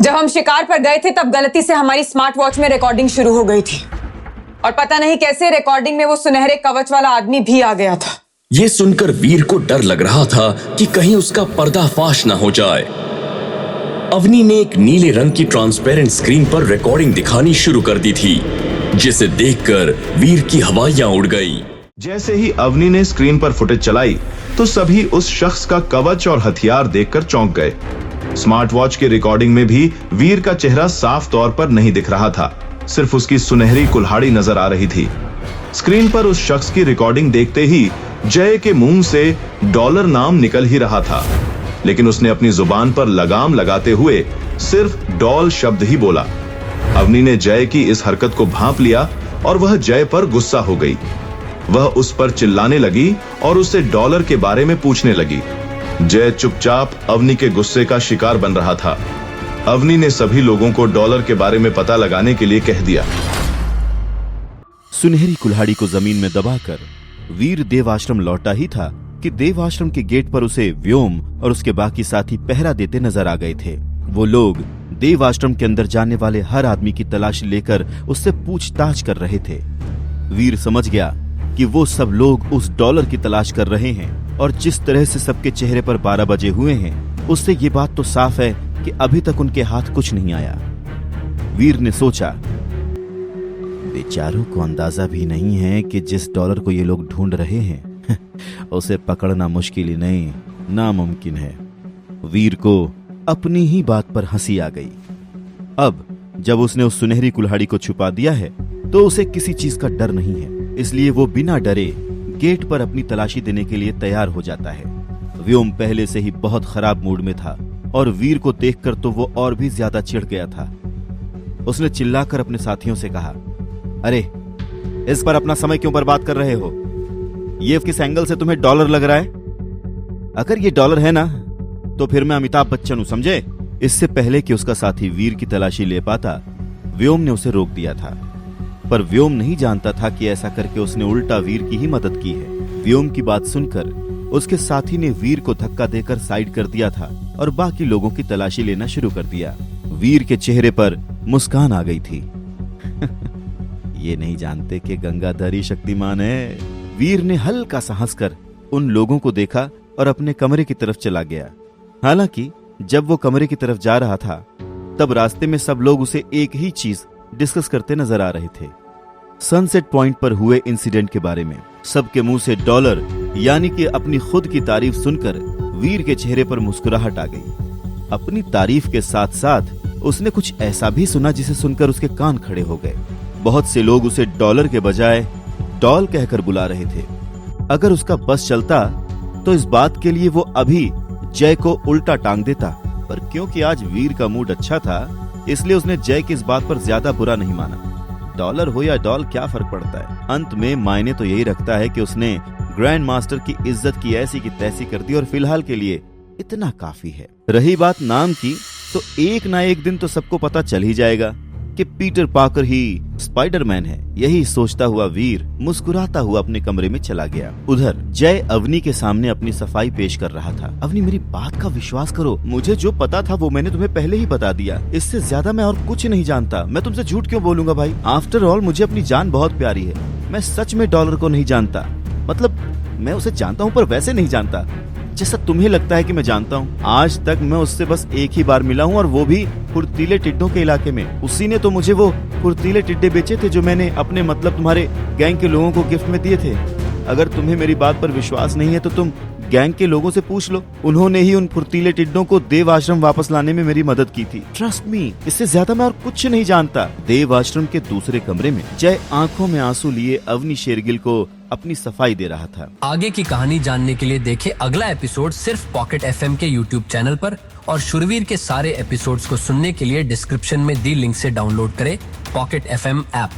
जब हम शिकार पर गए थे तब गलती से हमारी स्मार्ट वॉच में रिकॉर्डिंग शुरू हो गई थी और पता नहीं कैसे रिकॉर्डिंग में वो सुनहरे कवच वाला आदमी भी आ गया था। ये सुनकर वीर को डर लग रहा था कि कहीं उसका पर्दाफाश ना हो जाए। अवनी ने एक नीले रंग की ट्रांसपेरेंट स्क्रीन पर रिकॉर्डिंग दिखानी शुरू कर दी थी, जिसे देखकर वीर की हवाइयां उड़ गई। जैसे ही अवनी ने स्क्रीन पर फुटेज चलाई तो सभी उस शख्स का कवच और हथियार देखकर चौंक गए। स्मार्ट वॉच की रिकॉर्डिंग में भी वीर का चेहरा साफ तौर पर नहीं दिख रहा था, सिर्फ उसकी सुनहरी कुल्हाड़ी नजर आ रही थी। स्क्रीन पर उस शख्स की रिकॉर्डिंग देखते ही जय के मुंह से डॉलर नाम निकल ही रहा था, लेकिन उसने अपनी जुबान पर लगाम लगाते हुए सिर्फ डॉल शब्द ही बोला। अवनी ने जय की इस हरकत को भांप लिया और वह जय पर गुस्सा हो गई। वह उस पर चिल्लाने लगी और उससे डॉलर के बारे में पूछने लगी। जय चुपचाप अवनी के गुस्से का शिकार बन रहा था। अवनी ने सभी लोगों को डॉलर के बारे में पता लगाने के लिए कह दिया। सुनहरी कुल्हाड़ी को जमीन में दबाकर वीर देवाश्रम लौटा ही था कि देवाश्रम के गेट पर उसे व्योम और उसके बाकी साथी पहरा देते नजर आ गए थे। वो लोग देवाश्रम के अंदर जाने वाले हर आदमी की तलाश लेकर उससे पूछताछ कर रहे थे। वीर समझ गया कि वो सब लोग उस डॉलर की तलाश कर रहे हैं और जिस तरह से सबके चेहरे पर 12 बजे हुए हैं, उससे ये बात तो साफ है कि अभी तक उनके हाथ कुछ नहीं आया। वीर ने सोचा, बेचारों को अंदाजा भी नहीं है कि जिस डॉलर को ये लोग ढूंढ रहे हैं उसे पकड़ना मुश्किल ही नहीं, नामुमकिन है। वीर को अपनी ही बात पर हंसी आ गई। अब जब उसने उस सुनहरी कुल्हाड़ी को छुपा दिया है तो उसे किसी चीज का डर नहीं है, इसलिए वो बिना डरे गेट पर अपनी तलाशी देने के लिए तैयार हो जाता है। व्योम पहले से ही बहुत खराब मूड में था और वीर को देखकर तो वो और भी ज्यादा चिढ़ गया था। उसने चिल्लाकर अपने साथियों से कहा, अरे इस पर अपना समय क्यों बर्बाद कर रहे हो? ये किस एंगल से तुम्हें डॉलर लग रहा है? अगर ये डॉलर है ना तो फिर मैं अमिताभ बच्चन हूं, समझे? इससे पहले कि उसका साथी वीर की तलाशी ले पाता, व्योम ने उसे रोक दिया था। पर व्योम नहीं जानता था कि ऐसा करके उसने उल्टा वीर की ही मदद की है। व्योम की बात सुनकर उसके साथी ने वीर को धक्का देकर साइड कर दिया था और बाकी लोगों की तलाशी लेना शुरू कर दिया। वीर के चेहरे पर मुस्कान आ गई थी। ये नहीं जानते कि गंगाधर ही शक्तिमान है। वीर ने हल्का सा हंसकर उन लोगों को देखा और अपने कमरे की तरफ चला गया। हालांकि जब वो कमरे की तरफ जा रहा था तब रास्ते में सब लोग उसे एक ही चीज डिस्कस करते नजर आ रहे थे, सनसेट पॉइंट पर हुए इंसिडेंट के बारे में। सबके मुंह से डॉलर यानी कि अपनी खुद की तारीफ सुनकर वीर के चेहरे पर मुस्कुराहट आ गई। अपनी तारीफ के साथ साथ उसने कुछ ऐसा भी सुना जिसे सुनकर उसके कान खड़े हो गए। बहुत से लोग उसे डॉलर के बजाय डॉल कहकर बुला रहे थे। अगर उसका बस चलता तो इस बात के लिए वो अभी जय को उल्टा टांग देता, पर क्योंकि आज वीर का मूड अच्छा था इसलिए उसने जय की इस बात पर ज्यादा बुरा नहीं माना। डॉलर हो या डॉल क्या फर्क पड़ता है, अंत में मायने तो यही रखता है कि उसने ग्रैंड मास्टर की इज्जत की ऐसी की तैसी कर दी और फिलहाल के लिए इतना काफी है। रही बात नाम की, तो एक ना एक दिन तो सबको पता चल ही जाएगा कि पीटर पार्कर ही स्पाइडरमैन है। यही सोचता हुआ वीर मुस्कुराता हुआ अपने कमरे में चला गया। उधर जय अवनी के सामने अपनी सफाई पेश कर रहा था। अवनी, मेरी बात का विश्वास करो, मुझे जो पता था वो मैंने तुम्हें पहले ही बता दिया। इससे ज्यादा मैं और कुछ नहीं जानता। मैं तुमसे झूठ क्यों बोलूंगा भाई? आफ्टर ऑल मुझे अपनी जान बहुत प्यारी है। मैं सच में डॉलर को नहीं जानता, मतलब मैं उसे जानता हूँ पर वैसे नहीं जानता जैसा तुम्हें लगता है कि मैं जानता हूँ। आज तक मैं उससे बस एक ही बार मिला हूँ और वो भी फुर्तीले टिड्डों के इलाके में। उसी ने तो मुझे वो फुर्तीले टिड्डे बेचे थे जो मैंने अपने मतलब तुम्हारे गैंग के लोगों को गिफ्ट में दिए थे। अगर तुम्हें मेरी बात पर विश्वास नहीं है तो तुम गैंग के लोगों से पूछ लो। उन्होंने ही उन फुर्तीले टिड्डों को देव आश्रम वापस लाने में मेरी मदद की थी। ट्रस्ट मी, इससे ज्यादा मैं और कुछ नहीं जानता। देव आश्रम के दूसरे कमरे में जय आंखों में आंसू लिए अवनी शेरगिल को अपनी सफाई दे रहा था। आगे की कहानी जानने के लिए देखें अगला एपिसोड सिर्फ पॉकेट FM के YouTube चैनल पर, और शुरवीर के सारे एपिसोड्स को सुनने के लिए डिस्क्रिप्शन में दी लिंक से डाउनलोड करें पॉकेट FM ऐप।